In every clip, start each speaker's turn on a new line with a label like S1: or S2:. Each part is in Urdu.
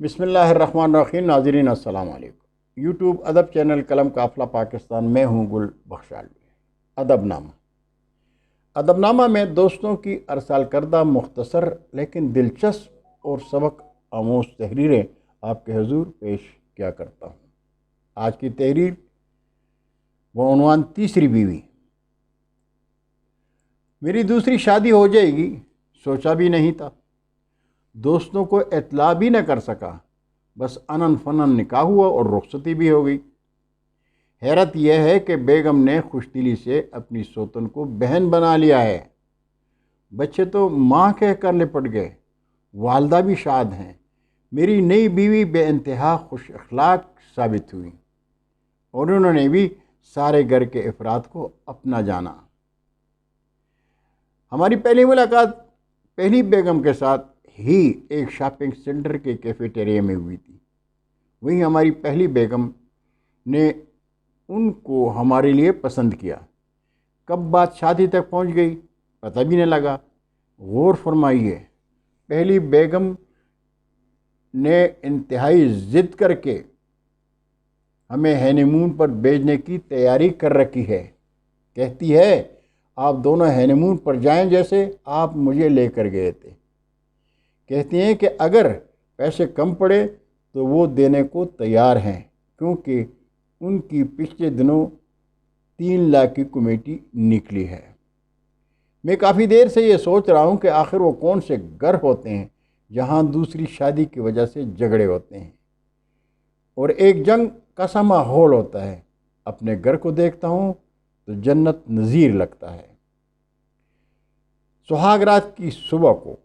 S1: بسم اللہ الرحمن الرحیم۔ ناظرین السلام علیکم۔ یوٹیوب ادب چینل قلم قافلہ پاکستان میں ہوں گل بخشالوی۔ ادب نامہ۔ ادب نامہ میں دوستوں کی ارسال کردہ مختصر لیکن دلچسپ اور سبق آموز تحریریں آپ کے حضور پیش کیا کرتا ہوں۔ آج کی تحریر بعنوان تیسری بیوی۔ میری دوسری شادی ہو جائے گی سوچا بھی نہیں تھا، دوستوں کو اطلاع بھی نہ کر سکا، بس انن فنن نکاح ہوا اور رخصتی بھی ہو گئی۔ حیرت یہ ہے کہ بیگم نے خوش دلی سے اپنی سوتن کو بہن بنا لیا ہے۔ بچے تو ماں کہہ کر لپٹ گئے، والدہ بھی شاد ہیں۔ میری نئی بیوی بے انتہا خوش اخلاق ثابت ہوئی اور انہوں نے بھی سارے گھر کے افراد کو اپنا جانا۔ ہماری پہلی ملاقات پہلی بیگم کے ساتھ ہی ایک شاپنگ سینٹر کے کیفیٹیریا میں ہوئی تھی۔ وہیں ہماری پہلی بیگم نے ان کو ہمارے لیے پسند کیا۔ کب بات شادی تک پہنچ گئی پتہ بھی نہ لگا۔ غور فرمائیے، پہلی بیگم نے انتہائی ضد کر کے ہمیں ہینی مون پر بھیجنے کی تیاری کر رکھی ہے۔ کہتی ہے آپ دونوں ہینی مون پر جائیں جیسے آپ مجھے لے کر گئے تھے۔ کہتی ہیں کہ اگر پیسے کم پڑے تو وہ دینے کو تیار ہیں، کیونکہ ان کی پچھلے دنوں 3 لاکھ کی کمیٹی نکلی ہے۔ میں کافی دیر سے یہ سوچ رہا ہوں کہ آخر وہ کون سے گھر ہوتے ہیں جہاں دوسری شادی کی وجہ سے جھگڑے ہوتے ہیں اور ایک جنگ کا سا ماحول ہوتا ہے۔ اپنے گھر کو دیکھتا ہوں تو جنت نظیر لگتا ہے۔ سہاگ رات کی صبح کو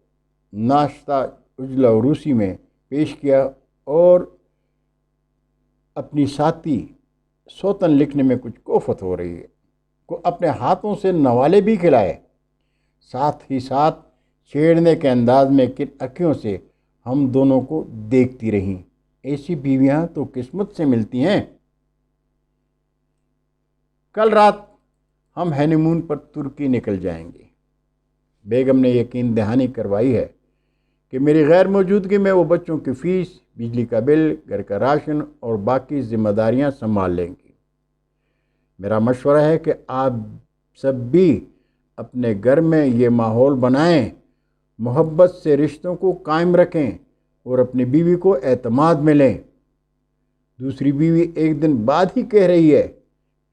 S1: ناشتہ اجلا روسی میں پیش کیا اور اپنی ساتھی سوتن لکھنے میں کچھ کوفت ہو رہی ہے کو اپنے ہاتھوں سے نوالے بھی کھلائے، ساتھ ہی ساتھ چھیڑنے کے انداز میں کن اکھیوں سے ہم دونوں کو دیکھتی رہیں۔ ایسی بیویاں تو قسمت سے ملتی ہیں۔ کل رات ہم ہینی مون پر ترکی نکل جائیں گے۔ بیگم نے یقین دہانی کروائی ہے کہ میری غیر موجودگی میں وہ بچوں کی فیس، بجلی کا بل، گھر کا راشن اور باقی ذمہ داریاں سنبھال لیں گی۔ میرا مشورہ ہے کہ آپ سب بھی اپنے گھر میں یہ ماحول بنائیں، محبت سے رشتوں کو قائم رکھیں اور اپنی بیوی کو اعتماد میں لیں۔ دوسری بیوی ایک دن بعد ہی کہہ رہی ہے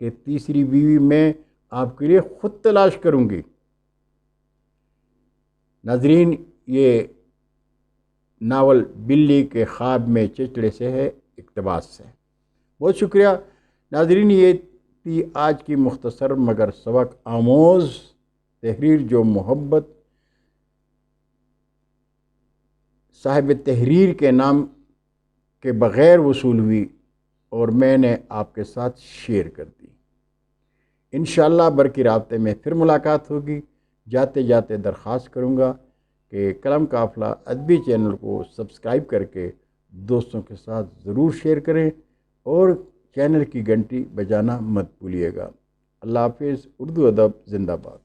S1: کہ تیسری بیوی میں آپ کے لیے خود تلاش کروں گی۔ ناظرین، یہ ناول بلی کے خواب میں چچڑے سے ہے، اقتباس سے۔ بہت شکریہ ناظرین، یہ تھی آج کی مختصر مگر سبق آموز تحریر جو محبت صاحب تحریر کے نام کے بغیر وصول ہوئی اور میں نے آپ کے ساتھ شیئر کر دی۔ انشاءاللہ برقی رابطے میں پھر ملاقات ہوگی۔ جاتے جاتے درخواست کروں گا کہ قلم قافلہ ادبی چینل کو سبسکرائب کر کے دوستوں کے ساتھ ضرور شیئر کریں اور چینل کی گھنٹی بجانا مت بھولیے گا۔ اللہ حافظ۔ اردو ادب زندہ باد۔